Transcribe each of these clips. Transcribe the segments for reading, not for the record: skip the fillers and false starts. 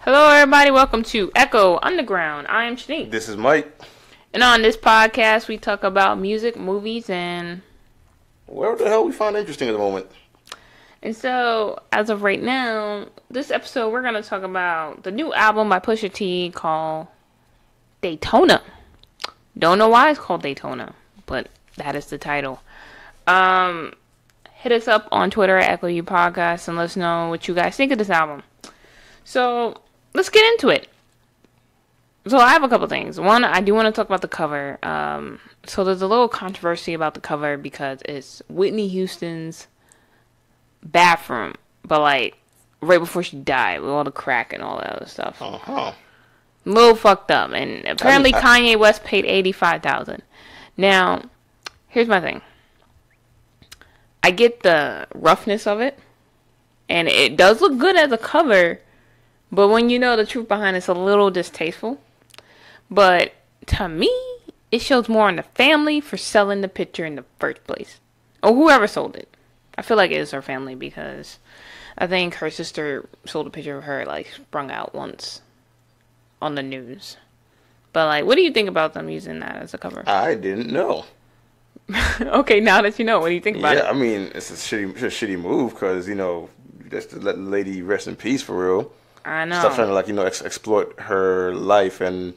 Hello, everybody. Welcome to Echo Underground. I am Shanique. This is Mike. And on this podcast, we talk about music, movies, and whatever the hell we find interesting at the moment. And so, as of right now, this episode, we're going to talk about the new album by Pusha T called Daytona. Don't know why it's called Daytona, but that is the title. Hit us up on Twitter at Echo U Podcast and let us know what you guys think of this album. So, let's get into it. So, I have a couple things. One, I do want to talk about the cover. So, there's a little controversy about the cover because it's Whitney Houston's bathroom, but like right before she died with all the crack and all that other stuff. A little fucked up. And apparently Kanye West paid $85,000. Now, here's my thing. I get the roughness of it, and it does look good as a cover, but when you know the truth behind it's a little distasteful. But to me, it shows more on the family for selling the picture in the first place, or whoever sold it. I feel like it is her family because I think her sister sold a picture of her like sprung out once on the news. But like, what do you think about them using that as a cover? I didn't know. Okay, now that you know, what do you think about it? Yeah, I mean, it's a shitty move because, you know, just to let the lady rest in peace for real. I know. Stop trying to, like, you know, exploit her life and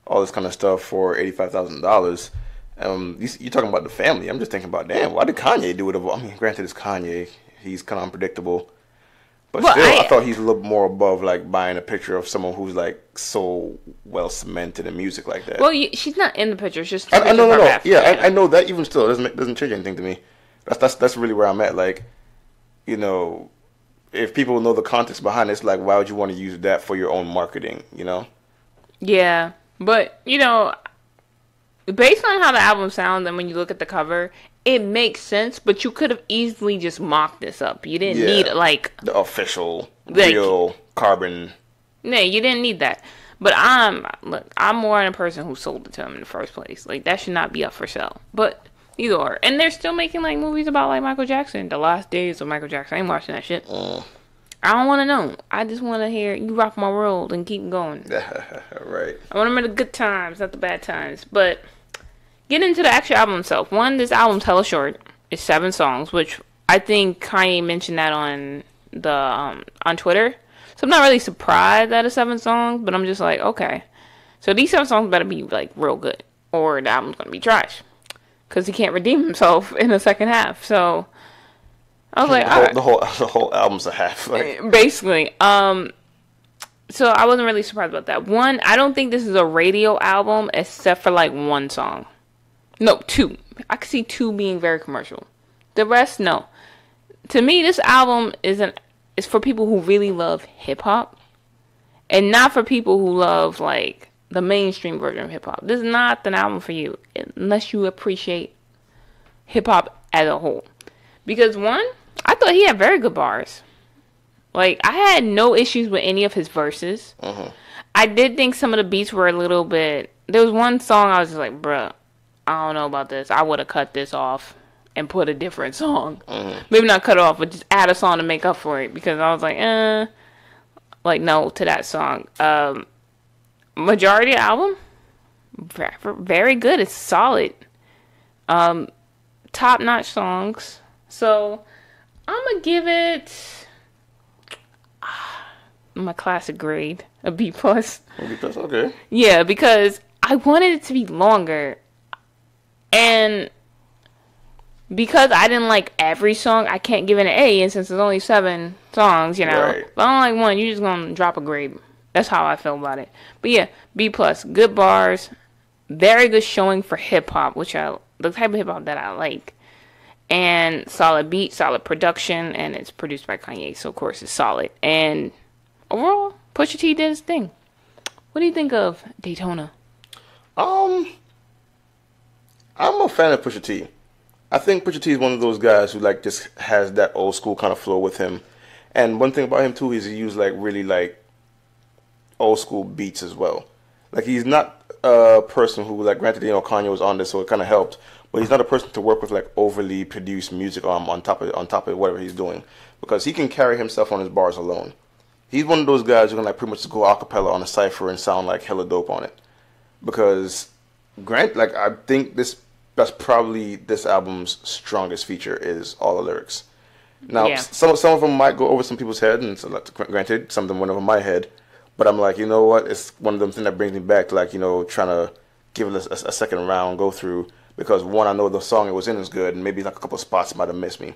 all this kind of stuff for $85,000. You're talking about the family. I'm just thinking about, damn, why did Kanye do it? I mean, granted, it's Kanye. He's kind of unpredictable. But well, still, I thought he's a little more above, like, buying a picture of someone who's, like, so well cemented in music like that. Well, she's not in the picture. It's just I know. Yeah, I know that. Even still, it doesn't change anything to me. That's really where I'm at. Like, you know, if people know the context behind it, it's like, why would you want to use that for your own marketing, you know? Yeah, but, you know, based on how the album sounds and when you look at the cover, it makes sense, but you could have easily just mocked this up. You didn't need, like, the official, real carbon. No, you didn't need that. But I'm more than a person who sold it to him in the first place. Like, that should not be up for sale. But either or. And they're still making, like, movies about, like, Michael Jackson. The last days of Michael Jackson. I ain't watching that shit. I don't want to know. I just want to hear you rock my world and keep going. Right. I want to remember the good times, not the bad times. But get into the actual album itself. One, this album's hella short. It's 7 songs, which I think Kanye mentioned that on the on Twitter. So I'm not really surprised that it's 7 songs, but I'm just like, okay. So these 7 songs better be like real good, or the album's gonna be trash, because he can't redeem himself in the second half. So I was like, the whole album's a half, like. Basically. So I wasn't really surprised about that. One, I don't think this is a radio album except for like 1 song. No, 2. I could see 2 being very commercial. The rest, no. To me, this album is for people who really love hip-hop. And not for people who love, like, the mainstream version of hip-hop. This is not an album for you. Unless you appreciate hip-hop as a whole. Because, one, I thought he had very good bars. Like, I had no issues with any of his verses. I did think some of the beats were a little bit. There was one song I was just like, bruh, I don't know about this. I would have cut this off and put a different song. Maybe not cut it off, but just add a song to make up for it. Because I was like, no to that song. Majority of the album, very good. It's solid. Top-notch songs. So, I'm going to give it my classic grade, a B+. A B+, okay. Yeah, because I wanted it to be longer. And because I didn't like every song, I can't give it an A. And since there's only 7 songs, you know. Right. If I don't like one, you're just going to drop a grade. That's how I feel about it. But yeah, B+. Good bars. Very good showing for hip-hop, the type of hip-hop that I like. And solid beat, solid production. And it's produced by Kanye, so of course it's solid. And overall, Pusha T did his thing. What do you think of Daytona? I'm a fan of Pusha T. I think Pusha T is one of those guys who like just has that old school kind of flow with him. And one thing about him too is he uses like really like old school beats as well. Like he's not a person who, like, granted, you know, Kanye was on this, so it kind of helped. But he's not a person to work with like overly produced music on top of whatever he's doing, because he can carry himself on his bars alone. He's one of those guys who can like pretty much just go acapella on a cipher and sound like hella dope on it. Because Grant, like I think that's probably this album's strongest feature is all the lyrics. Now, Yeah. some of them might go over some people's head, and so, like, granted, some of them went over my head. But I'm like, you know what? It's one of them things that brings me back to like, you know, trying to give it a second round go through because one, I know the song it was in is good, and maybe like a couple of spots might have missed me.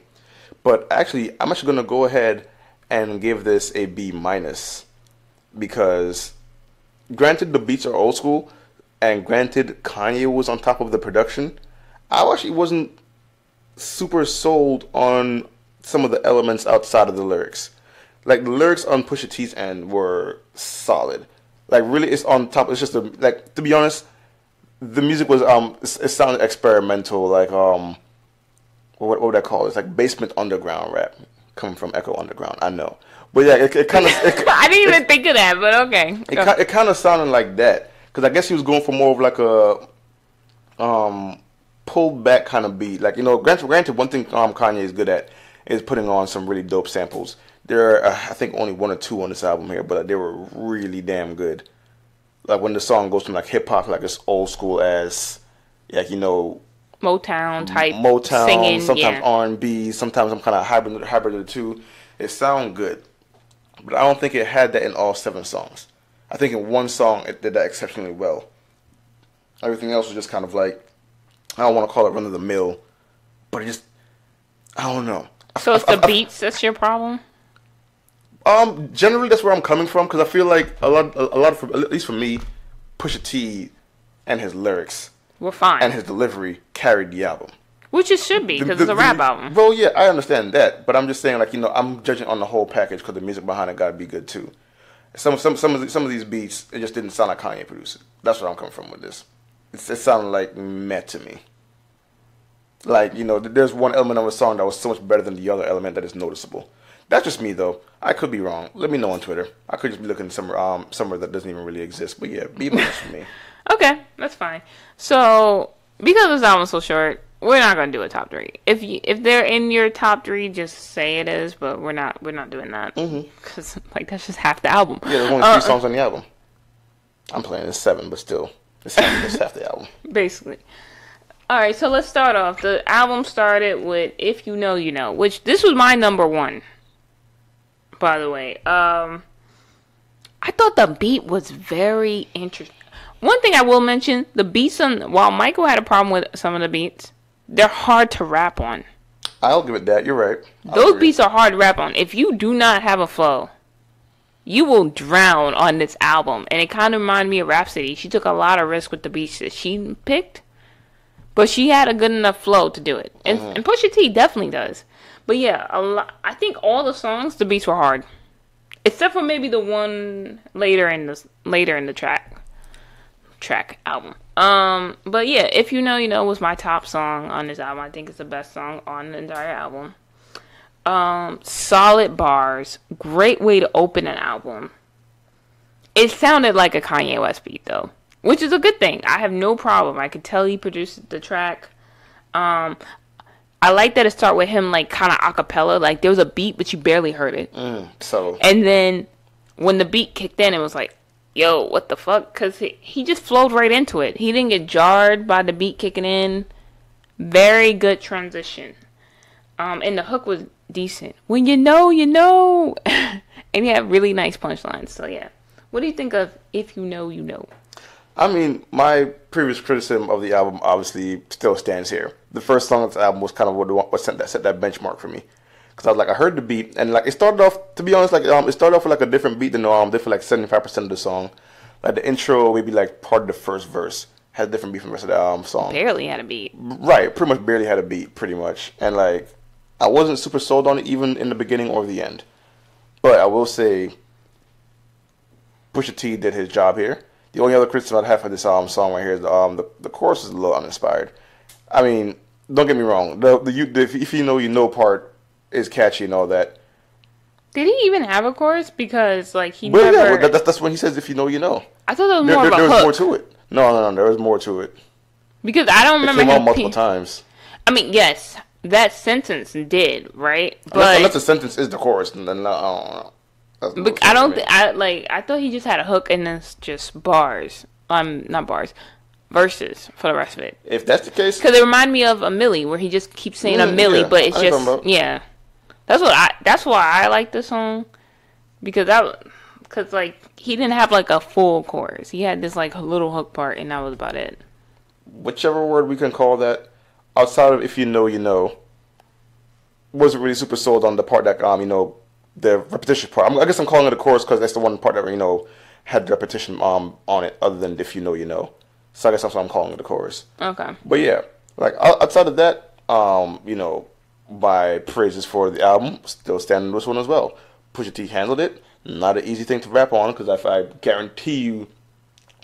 But actually, I'm actually gonna go ahead and give this a B minus because, granted, the beats are old school, and granted, Kanye was on top of the production. I actually wasn't super sold on some of the elements outside of the lyrics. Like the lyrics on Pusha T's end were solid. Like really, it's on top. It's just like to be honest, the music was it sounded experimental. Like what would I call it? It's like basement underground rap coming from Echo Underground. I know, but yeah, it kind of. I didn't even think of that, but okay. It kind of sounded like that because I guess he was going for more of like a pulled back kind of beat. Like, you know, granted, one thing Kanye is good at is putting on some really dope samples. There are, I think, only one or two on this album here, but they were really damn good. Like when the song goes from like hip hop, like this old school ass, like, you know, Motown type singing, sometimes yeah. R&B, sometimes I'm kind of hybrid of the two. It sounds good, but I don't think it had that in all 7 songs. I think in one song it did that exceptionally well. Everything else was just kind of like, I don't want to call it run of the mill, but it just, I don't know. So it's the beats that's your problem? Generally that's where I'm coming from because I feel like a lot of, at least for me, Pusha T and his lyrics We're fine. and his delivery carried the album. Which it should be because it's a rap album. Well, yeah, I understand that, but I'm just saying, like, you know, I'm judging on the whole package because the music behind it got to be good too. Some of these beats, it just didn't sound like Kanye produced it. That's where I'm coming from with this. It sounded like meh to me. Like, you know, there's one element of a song that was so much better than the other element that is noticeable. That's just me, though. I could be wrong. Let me know on Twitter. I could just be looking somewhere that doesn't even really exist. But yeah, B minus for me. Okay, that's fine. So because this album's so short, we're not gonna do a top 3. If they're in your top 3, just say it is. But we're not doing that because like that's just half the album. Yeah, there's only 3 songs on the album. I'm playing it's 7, but still, it's half the album. Basically. All right, so let's start off. The album started with "If You Know, You Know," which this was my number 1. By the way, I thought the beat was very interesting. One thing I will mention, the beats while Michael had a problem with some of the beats, they're hard to rap on. I'll give it that. You're right. Those beats are hard to rap on. If you do not have a flow, you will drown on this album. And it kind of reminded me of Rhapsody. She took a lot of risk with the beats that she picked, but she had a good enough flow to do it. And Pusha T definitely does. But yeah, I think all the songs, the beats were hard, except for maybe the one later in the track album. But yeah, "If You Know, You Know" was my top song on this album. I think it's the best song on the entire album. Solid bars, great way to open an album. It sounded like a Kanye West beat though, which is a good thing. I have no problem. I could tell he produced the track. I like that it started with him like kind of acapella. Like there was a beat, but you barely heard it. And then when the beat kicked in, it was like, yo, what the fuck? Because he just flowed right into it. He didn't get jarred by the beat kicking in. Very good transition. And the hook was decent. When you know, you know. And he had really nice punchlines. So yeah. What do you think of "If You Know, You Know"? I mean, my previous criticism of the album obviously still stands here. The first song of the album was kind of what set that benchmark for me. Because I was like, I heard the beat, and like it started off, to be honest, like it started off with like a different beat than normal. Did for like 75% of the song. Like the intro, maybe like part of the first verse had a different beat from the rest of the song. Barely had a beat. Right, pretty much barely had a beat, pretty much. And like, I wasn't super sold on it even in the beginning or the end. But I will say, Pusha T did his job here. The only other criticism I'd have for this song right here is the chorus is a little uninspired. I mean, don't get me wrong. The "If You Know, You Know" part is catchy and all that. Did he even have a chorus? Because like he Well, never. yeah, that's when he says "If you know, you know." I thought there was more of a there hook. was more to it. No, there was more to it. Because I don't remember It came out him multiple times. I mean, yes, that sentence did right, but Unless the sentence is the chorus, then I don't know. That's the But most I don't to me. I thought he just had a hook and then it's just bars. Not bars, verses for the rest of it. If that's the case, Because it reminded me of a Millie, where he just keeps saying a Millie, yeah, but it's I know what you're talking just about. yeah. That's why I like this song because like he didn't have like a full chorus. He had this like little hook part, and that was about it. Whichever word we can call that, outside of if you know, you know, wasn't really super sold on the part that the repetition part. I guess I'm calling it a chorus because that's the one part that had repetition on it, other than if you know, you know. So I guess that's why I'm calling it a chorus. Okay. But yeah, like outside of that, my praises for the album still stand on this one as well. Pusha T handled it. Not an easy thing to rap on because I guarantee you,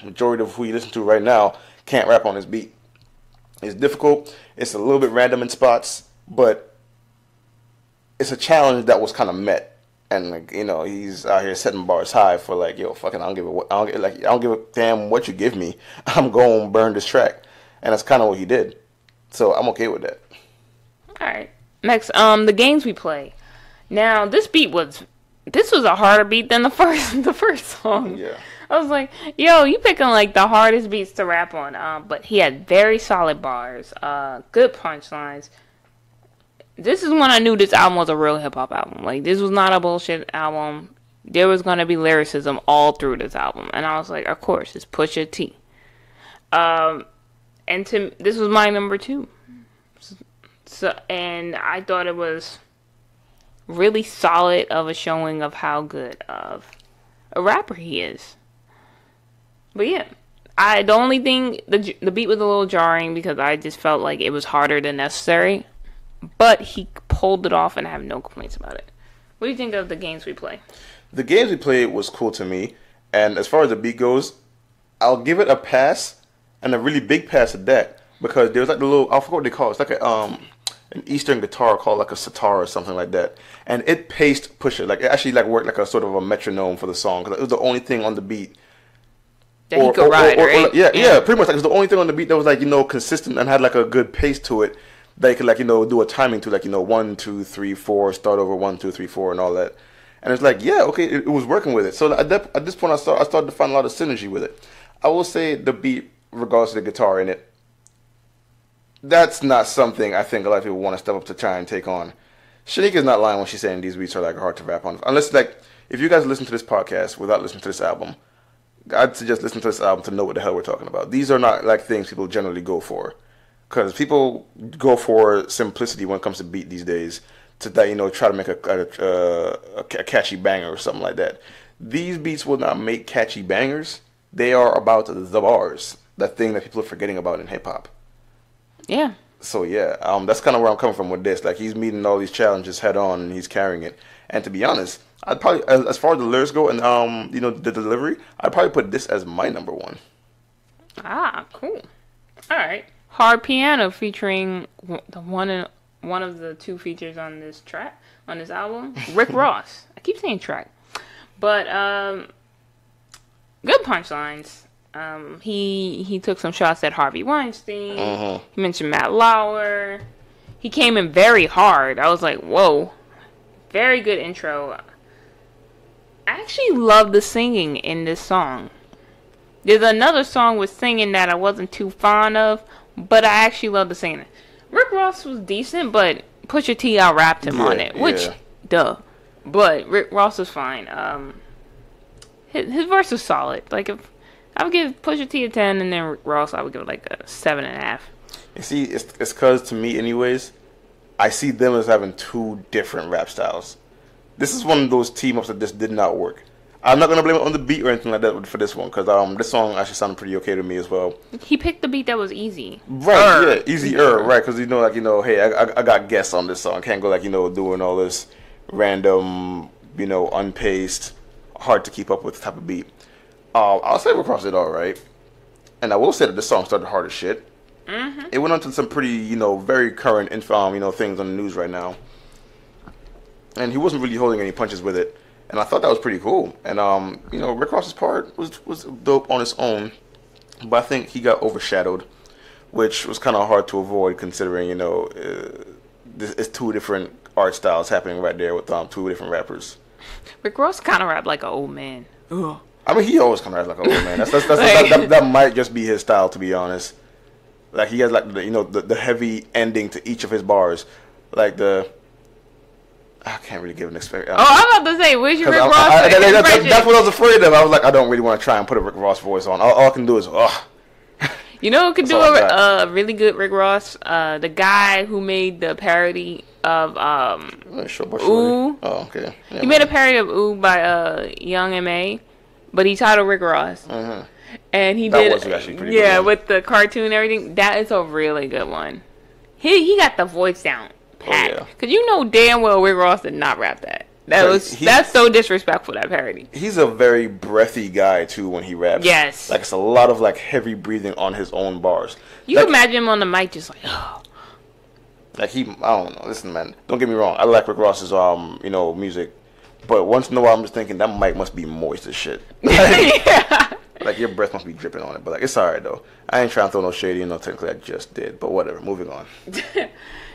majority of who you listen to right now can't rap on this beat. It's difficult. It's a little bit random in spots, but it's a challenge that was kind of met. And like he's out here setting bars high for like, yo, fucking, I don't give a damn what you give me. I'm going to burn this track, and that's kind of what he did. So I'm okay with that. All right. Next, the games we play. Now this was a harder beat than the first song. Yeah. I was like, yo, you picking like the hardest beats to rap on. But he had very solid bars, good punchlines. This is when I knew this album was a real hip hop album. Like, this was not a bullshit album. There was gonna be lyricism all through this album, and I was like, of course, it's Pusha T. This was my number 2. So, and I thought it was really solid of a showing of how good of a rapper he is. But yeah, the only thing, the beat was a little jarring because I just felt like it was harder than necessary. But he pulled it off, and I have no complaints about it. What do you think of the games we play? The games we played was cool to me, and as far as the beat goes, I'll give it a pass, and a really big pass at that, because there's like the little, I forgot what they call it. It's like an Eastern guitar called like a sitar or something like that, and it paced Pusha. Like, it actually like worked like a sort of a metronome for the song, because it was the only thing on the beat That he could ride, right? Yeah, pretty much. Like, it was the only thing on the beat that was like consistent and had like a good pace to it. That you could like do a timing to, like 1 2 3 4, start over 1 2 3 4 and all that. And it's like, yeah, okay, it was working with it. So at this point, I started to find a lot of synergy with it. I will say the beat, regardless of the guitar in it, that's not something I think a lot of people want to step up to try and take on. Shanika's not lying when she's saying these beats are like hard to rap on. Unless, like, if you guys listen to this podcast without listening to this album, I'd suggest listening to this album to know what the hell we're talking about. These are not like things people generally go for. Because people go for simplicity when it comes to beat these days, to that try to make a catchy banger or something like that. These beats will not make catchy bangers. They are about the bars, that thing that people are forgetting about in hip hop. Yeah. So yeah, that's kind of where I'm coming from with this. Like, he's meeting all these challenges head on, and he's carrying it. And to be honest, I'd probably, as far as the lyrics go and the delivery, I'd probably put this as my number 1. Ah, cool. All right. Hard Piano featuring one of the 2 features on this album, Rick Ross. I keep saying track, but good punchlines. He took some shots at Harvey Weinstein. Uh-huh. He mentioned Matt Lauer. He came in very hard. I was like, whoa, very good intro. I actually love the singing in this song. There's another song with singing that I wasn't too fond of, but I actually love the singing. Rick Ross was decent, but Pusha T out-rapped him on it, which, duh. But Rick Ross was fine. His verse was solid. Like, if I would give Pusha T a 10, and then Rick Ross, I would give it like a 7.5. You see, it's because, to me anyways, I see them as having 2 different rap styles. This is one of those team-ups that just did not work. I'm not going to blame it on the beat or anything like that for this one, because this song actually sounded pretty okay to me as well. He picked the beat that was easy. Right, yeah, easier, right, because, hey, I got guests on this song. I can't go, like, doing all this random, unpaced, hard to keep up with type of beat. I'll say Rick Ross did all right. And I will say that this song started hard as shit. Mm-hmm. It went on to some pretty, very current, things on the news right now. And he wasn't really holding any punches with it. And I thought that was pretty cool. And, Rick Ross's part was dope on its own. But I think he got overshadowed, which was kind of hard to avoid considering, it's 2 different art styles happening right there with 2 different rappers. Rick Ross kind of rap like an old man. Ugh. I mean, he always comes out like an old man. That might just be his style, to be honest. Like he has like the heavy ending to each of his bars, like the. I can't really give an experience. Oh, I'm about to say, where's your Rick Ross? That's what I was afraid of. I was like, I don't really want to try and put a Rick Ross voice on. All I can do is, You know who could do a really good Rick Ross? The guy who made the parody of Ooh. Oh, okay. Yeah, he made a parody of Ooh by Young M.A., but he titled Rick Ross. Mm-hmm. And he that did was actually pretty good with the cartoon and everything. That is a really good one. He got the voice down pat. Oh, yeah. Cause you know damn well Rick Ross did not rap that. That's so disrespectful, that parody. He's a very breathy guy too when he raps. Yes. Like it's a lot of like heavy breathing on his own bars. You can imagine him on the mic just like Like I don't know. Listen, man, don't get me wrong. I like Rick Ross's music, but once in a while I'm just thinking that mic must be moist as shit. Yeah. Like your breath must be dripping on it, but like it's alright though. I ain't trying to throw no shade, technically I just did, but whatever. Moving on.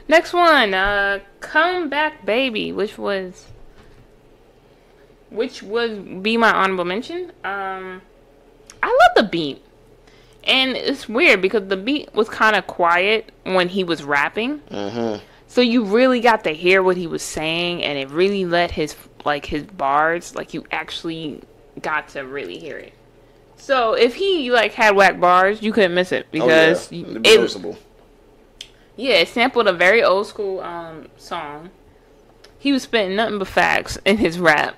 Next one, Come Back Baby, which would be my honorable mention. I love the beat, and it's weird because the beat was kind of quiet when he was rapping, so you really got to hear what he was saying, and it really let his bars, like you actually got to really hear it. So if he had whack bars, you couldn't miss it because noticeable. Yeah, it sampled a very old school song. He was spitting nothing but facts in his rap.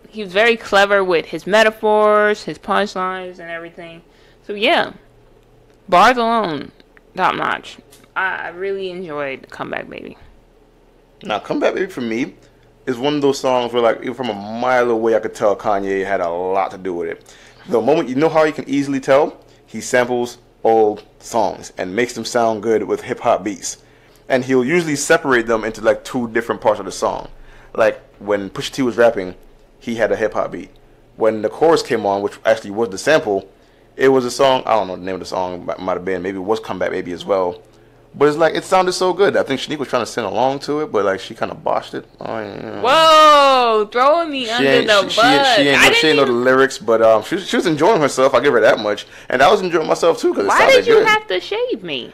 He was very clever with his metaphors, his punchlines, and everything. So yeah, bars alone, top notch. I really enjoyed Comeback Baby. Now, Comeback Baby for me is one of those songs where, even from a mile away, I could tell Kanye had a lot to do with it. The moment, how you can easily tell? He samples old songs and makes them sound good with hip-hop beats. And he'll usually separate them into, two different parts of the song. Like, when Pusha T was rapping, he had a hip-hop beat. When the chorus came on, which actually was the sample, it was a song, I don't know the name of the song, might have been, maybe it was Comeback Baby as well. But it's it sounded so good. I think Shanique was trying to sing along to it, but she kind of botched it. Whoa, throwing me under the bus. She ain't know the lyrics, but she was enjoying herself. I give her that much, and I was enjoying myself too because it sounded good. Why did you have to shade me?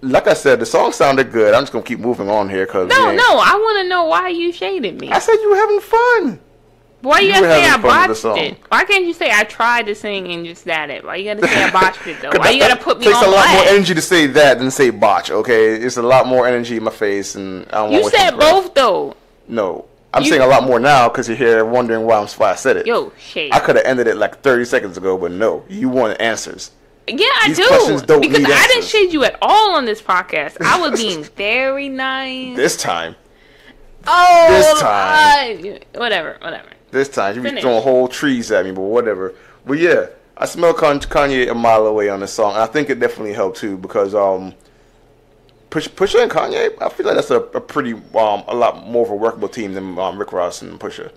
Like I said, the song sounded good. I'm just gonna keep moving on here because no, I want to know why you shaded me. I said you were having fun. Why you gotta say I botched it? Why can't you say I tried to sing and just that it? Why you gotta say I botched it though? Why you gotta put me on blast? It takes a lot more energy to say that than say botch, okay? It's a lot more energy in my face, and I don't want to. You said both though. No, I'm saying a lot more now because you're here wondering why I said it. Yo, shade. I could have ended it 30 seconds ago, but no, you wanted answers. Yeah, I do. Because I didn't shade you at all on this podcast. I was being very nice. This time. Oh, this time. Whatever. This time, you be throwing whole trees at me, but whatever. But yeah, I smell Kanye a mile away on this song. I think it definitely helped too because Pusha and Kanye, I feel like that's a pretty a lot more of a workable team than Rick Ross and Pusha.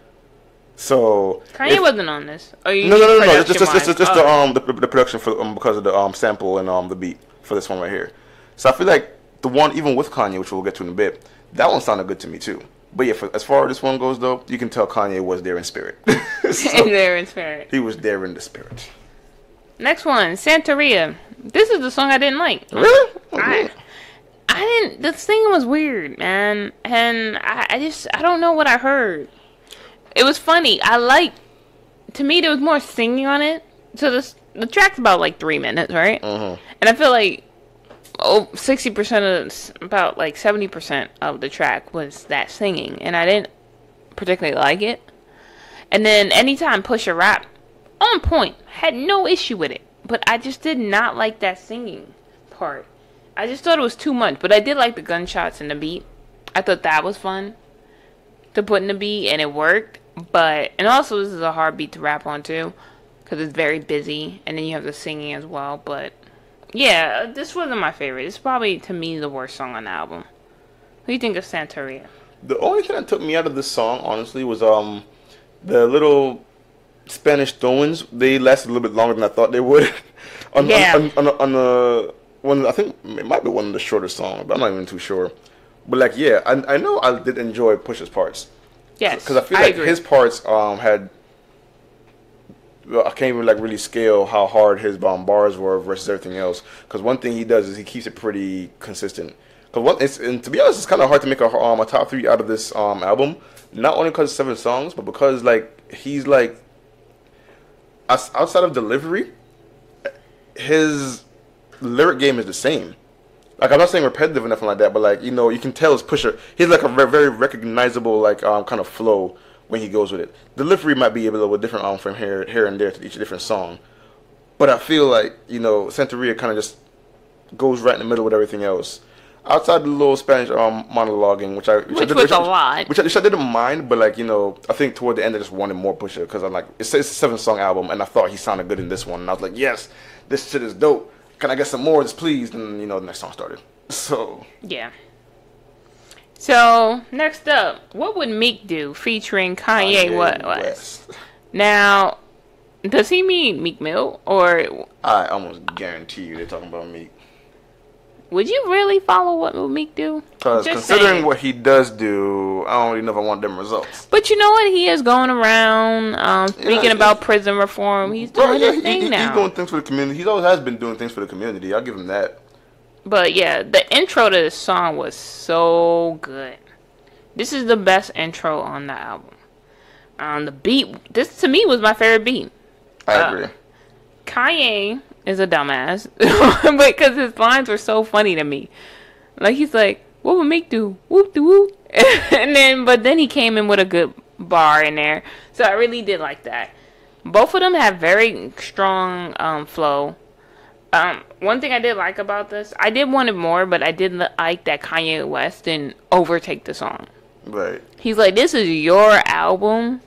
So Kanye wasn't on this. No. It's just the production for because of the sample and the beat for this one right here. So I feel like the one even with Kanye, which we'll get to in a bit, that one sounded good to me too. But yeah, as far as this one goes, though, you can tell Kanye was there in spirit. There in spirit. He was there in the spirit. Next one, Santeria. This is the song I didn't like. Really? I didn't. The singing was weird, man, and I don't know what I heard. It was funny. To me, there was more singing on it. So the track's about 3 minutes, right? Mm-hmm. And I feel like 60% about 70% of the track was that singing, and I didn't particularly like it. And then anytime Pusha rap, on point, had no issue with it, but I just did not like that singing part. I just thought it was too much, but I did like the gunshots and the beat. I thought that was fun to put in the beat, and it worked. And also this is a hard beat to rap on too, because it's very busy, and then you have the singing as well. But yeah, this wasn't my favorite. It's probably, to me, the worst song on the album. What do you think of Santeria? The only thing that took me out of this song, honestly, was the little Spanish throw-ins. They lasted a little bit longer than I thought they would. on the one, I think it might be one of the shorter songs, but I'm not even too sure. But I know I did enjoy Pusha's parts. Yes, because I feel like his parts had. Well, I can't even like really scale how hard his bars were versus everything else. Because one thing he does is he keeps it pretty consistent. And to be honest, it's kind of hard to make a top 3 out of this album. Not only because it's 7 songs, but because like he's like outside of delivery, his lyric game is the same. Like, I'm not saying repetitive or nothing like that, but like, you know, you can tell it's Pusha. He's like a very recognizable like kind of flow when he goes with it. Delivery might be a little bit different from here and there to each different song, but I feel like, you know, Santeria kind of just goes right in the middle with everything else. Outside the little Spanish monologuing, which was a lot, which I didn't mind, but like, you know, I think toward the end I just wanted more Pusha because I'm like, it's a 7-song album, and I thought he sounded good in this one, and I was like, yes, this shit is dope. Can I get some more of this, please? And you know, the next song started. So yeah. So next up, what would Meek do featuring Kanye West? Now, does he mean Meek Mill or? I almost guarantee you they're talking about Meek. Would you really follow what Meek do? Because considering what he does do, I don't really know if I want them results. But you know what? He is going around speaking about prison reform. He's doing his thing now. He's doing things for the community. He always has been doing things for the community. I'll give him that. But yeah, the intro to this song was so good. This is the best intro on the album. The beat, this to me was my favorite beat. I agree. Kanye is a dumbass because his lines were so funny to me. Like, he's like, "What would Meek do? Whoop de whoop." But then he came in with a good bar in there, so I really did like that. Both of them have very strong flow. One thing I did like about this, I did want it more, but I didn't like that Kanye West didn't overtake the song. Right. He's like, "This is your album,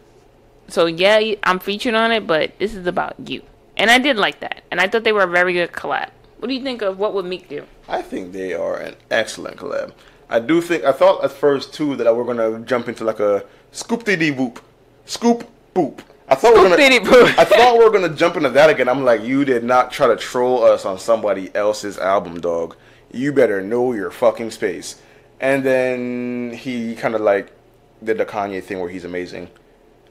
so yeah, I'm featured on it, but this is about you." And I did like that. And I thought they were a very good collab. What do you think of what would Meek do? I think they are an excellent collab. I thought at first, too, that we're going to jump into like a scoop-diddy-boop. Scoop-boop. I thought we were going to jump into that again. I'm like, you did not try to troll us on somebody else's album, dog. You better know your fucking space. And then he kind of like did the Kanye thing where he's amazing.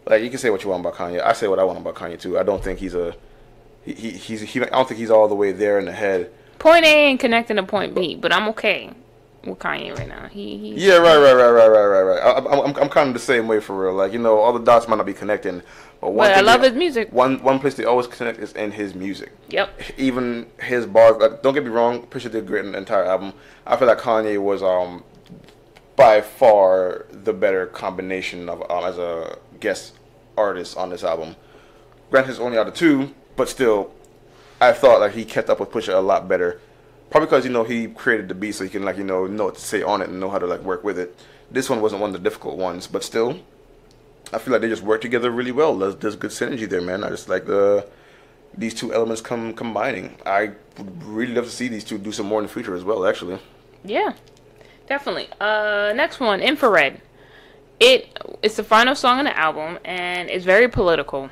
Like, you can say what you want about Kanye. I say what I want about Kanye, too. I don't think he's a... I don't think he's all the way there in the head. Point A ain't connecting to point B, but I'm okay with Kanye right now. Yeah, right. I'm kind of the same way for real. Like, you know, all the dots might not be connecting, but I love his music. One place they always connect is in his music. Yep. Even his bars. Like, don't get me wrong, Pusha did great in the entire album. I feel like Kanye was by far the better combination of as a guest artist on this album. Granted, it's only out of 2. But still, I thought like he kept up with Pusha a lot better. Probably because, you know, he created the beat so he can like, you know what to say on it and know how to like work with it. This one wasn't one of the difficult ones, but still, I feel like they just work together really well. There's good synergy there, man. I just like these two elements combining. I would really love to see these two do some more in the future as well, actually. Yeah, definitely. Next one, Infrared. It's the final song on the album, and it's very political.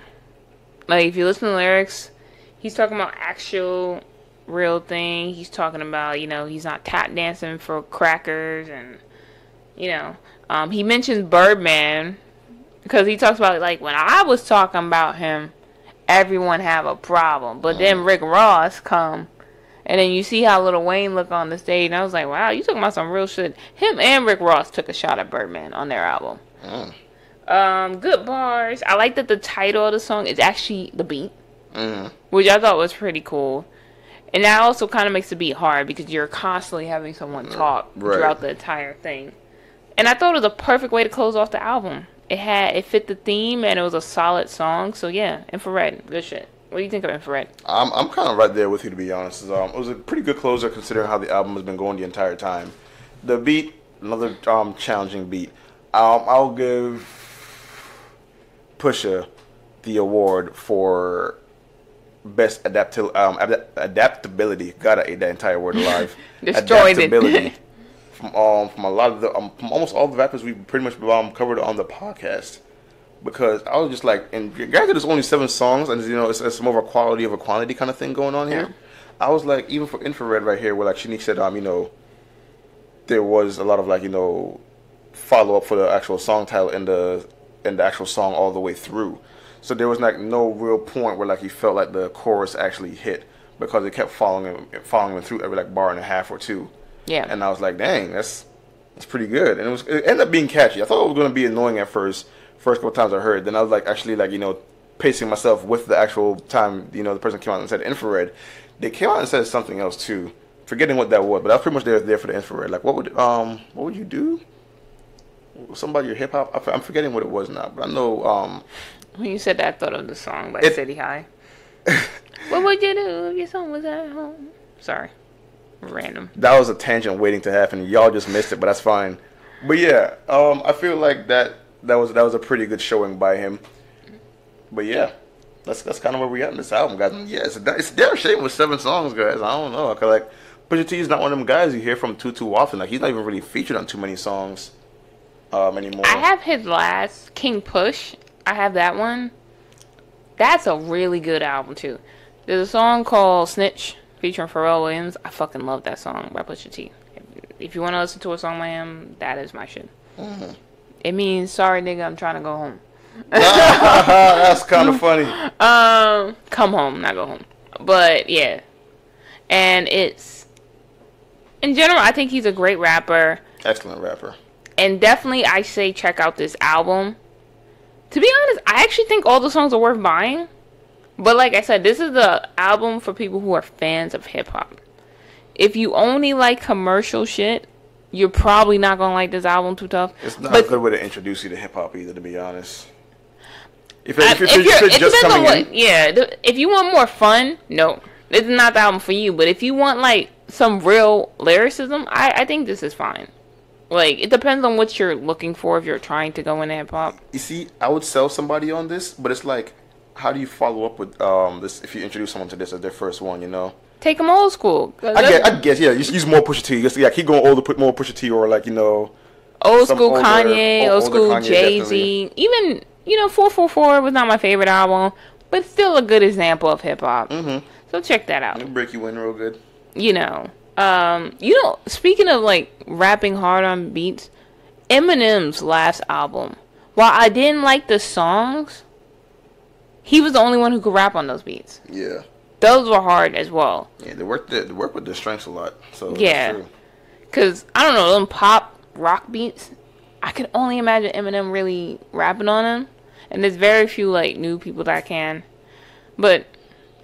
Like, if you listen to the lyrics, he's talking about actual, real thing. He's talking about, you know, he's not tap dancing for crackers. And, you know, he mentions Birdman because he talks about, like, when I was talking about him, everyone have a problem. But then Rick Ross come, and then you see how Lil Wayne look on the stage. And I was like, wow, you talking about some real shit. Him and Rick Ross took a shot at Birdman on their album. Good bars. I like that the title of the song is actually the beat, which I thought was pretty cool. And that also kind of makes the beat hard because you're constantly having someone talk throughout the entire thing. And I thought it was a perfect way to close off the album. It fit the theme and it was a solid song. So yeah, Infrared, good shit. What do you think of Infrared? I'm kind of right there with you, to be honest. It was a pretty good closer considering how the album has been going the entire time. The beat, another challenging beat. I'll give Pusha the award for best adaptability. Gotta eat that entire word alive. Destroyed adaptability from a lot of from almost all the rappers we pretty much covered on the podcast. Because I was just like, and granted, there's only 7 songs, and you know it's more of a quality of a quantity kind of thing going on here. I was like, even for Infrared right here, where like Shanique said, you know, there was a lot of like, you know, follow up for the actual song title in the in the actual song all the way through. So there was like no real point where like he felt like the chorus actually hit because it kept following him through every like bar and a half or two. Yeah. And I was like, dang, that's pretty good. And it ended up being catchy. I thought it was going to be annoying at first couple times I heard. Then I was like actually like, you know, pacing myself with the actual time, you know, the person came out and said infrared. They came out and said something else too. Forgetting what that was, but I was pretty much there for the infrared. Like what would you do? Something about your hip hop? I'm forgetting what it was now, but I know when you said that, I thought of the song by City High. What would you do if your son was at home? Sorry. Random. That was a tangent waiting to happen. Y'all just missed it, but that's fine. But yeah, I feel like that was a pretty good showing by him. But yeah, that's kind of where we at in this album, guys. Yeah, it's a damn shame with 7 songs, guys. I don't know. Cause like Pusha T is not one of them guys you hear from too often. Like he's not even really featured on too many songs anymore. I have his last King Push. I have that one. That's a really good album too. There's a song called Snitch featuring Pharrell Williams. I fucking love that song by Pusha T. If you want to listen to a song by him, that is my shit. Mm-hmm. It means, sorry nigga, I'm trying to go home. That's kind of funny. Come home, not go home. But yeah. And it's, in general, I think he's a great rapper. Excellent rapper. And definitely I say check out this album. To be honest, I actually think all the songs are worth buying. But like I said, this is the album for people who are fans of hip-hop. If you only like commercial shit, you're probably not going to like this album too tough. It's not a good way to introduce you to hip-hop either, to be honest. If you want more fun, no. This is not the album for you. But if you want like some real lyricism, I think this is fine. Like, it depends on what you're looking for if you're trying to go into hip-hop. You see, I would sell somebody on this, but it's like, how do you follow up with this if you introduce someone to this as their first one, you know? Take them old school. I guess, yeah. Use more Pusha T. Just, yeah, keep going older, put more Pusha T, or like, you know... Old school Kanye, old school Jay-Z. Even, you know, 444 was not my favorite album, but still a good example of hip-hop. Mm-hmm. So check that out. It'll break you in real good. You know... speaking of like rapping hard on beats, Eminem's last album, while I didn't like the songs, he was the only one who could rap on those beats. Yeah, those were hard as well. Yeah, they work with their strengths a lot. So yeah, because I don't know, them pop rock beats, I can only imagine Eminem really rapping on them, and there's very few like new people that can. But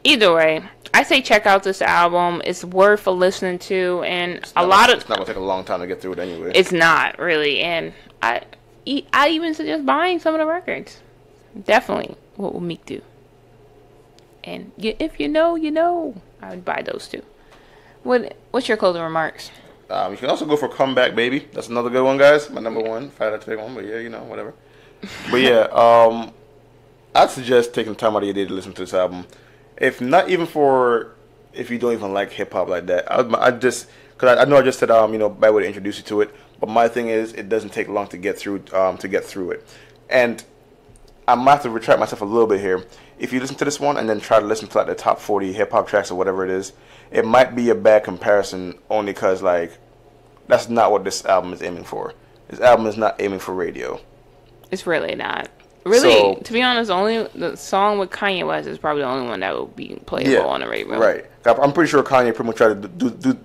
either way, I say check out this album. It's worth a listening to, and it's not gonna take a long time to get through it anyway. It's not really, and I even suggest buying some of the records. Definitely, what will Meek do? And if you know, you know. I would buy those too. What's your closing remarks? You can also go for Comeback Baby. That's another good one, guys. My number one. If I had to pick one, but yeah, you know, whatever. But yeah, I'd suggest taking time out of your day to listen to this album. If not even if you don't even like hip hop like that, because I know I just said you know, bad way to introduce you to it, but my thing is it doesn't take long to get through it, and I might have to retract myself a little bit here. If you listen to this one and then try to listen to like the top 40 hip hop tracks or whatever it is, it might be a bad comparison only because like that's not what this album is aiming for. This album is not aiming for radio. It's really not. Really, to be honest, only the song with Kanye West is probably the only one that will be playable on the radio. Right. I'm pretty sure Kanye pretty much tried to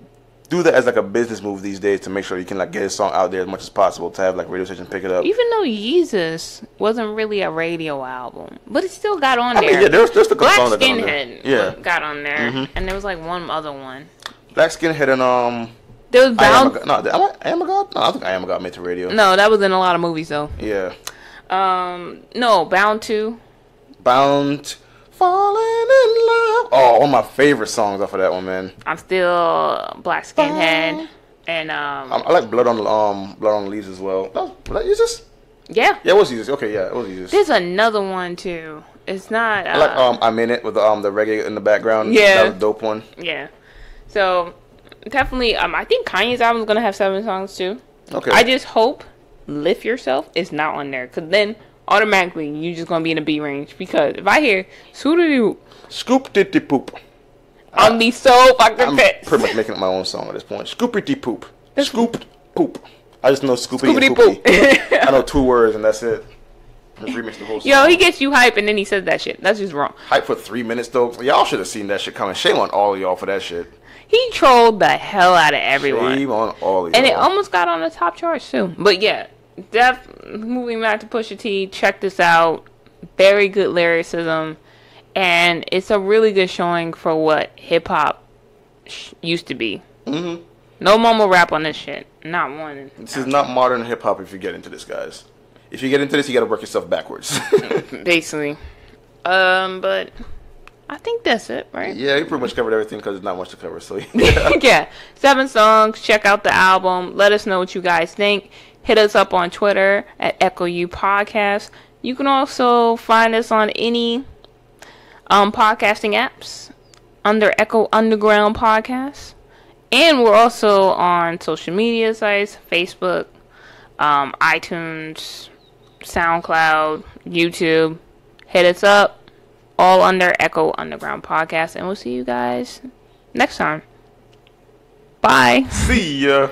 do that as like a business move these days to make sure you can like get his song out there as much as possible to have like radio stations pick it up. Even though Yeezus wasn't really a radio album, but it still got on there. I mean, yeah, there's the Black song Skinhead got on there, and there was like one other one. Black Skinhead and there was Bound. I Am a God. No, I think I Am a God made to radio. No, that was in a lot of movies though. Yeah. No, Bound to. Falling in Love. Oh, one of my favorite songs off of that one, man. I'm still Black Skinhead, and I like Blood on the Leaves as well. Was that Yeezus? Yeah. Yeah, it was Yeezus. Okay, yeah, it was Yeezus. There's another one too. It's not. I like I'm In It with the reggae in the background. Yeah, that was a dope one. Yeah. So definitely, I think Kanye's album is gonna have 7 songs too. Okay. I just hope Lift Yourself is not on there, because then automatically you're just gonna be in a B range. Because if I hear Scoop Diddy Poop, I'll be so fucking pissed. I'm pretty much making up my own song at this point. Scoopity Poop. Scoop Poop. I just know Scoopity and Poop. I know 2 words and that's it. Remix the whole song. Yo, he gets you hype and then he says that shit. That's just wrong. Hype for 3 minutes though. Y'all should have seen that shit coming. Shame on all of y'all for that shit. He trolled the hell out of everyone. Shame on all of y'all. And it almost got on the top charts too. But yeah, moving back to Pusha T, check this out. Very good lyricism. And it's a really good showing for what hip hop used to be. Mm-hmm. No mumble rap on this shit. Not one. This is not modern hip hop if you get into this, guys. If you get into this, you gotta work yourself backwards. Basically. But I think that's it, right? Yeah, you pretty much covered everything because there's not much to cover. So yeah. Yeah. 7 songs. Check out the album. Let us know what you guys think. Hit us up on Twitter at Echo U Podcast. You can also find us on any podcasting apps under Echo Underground Podcast. And we're also on social media sites, Facebook, iTunes, SoundCloud, YouTube. Hit us up. All under Echo Underground Podcast. And we'll see you guys next time. Bye. See ya.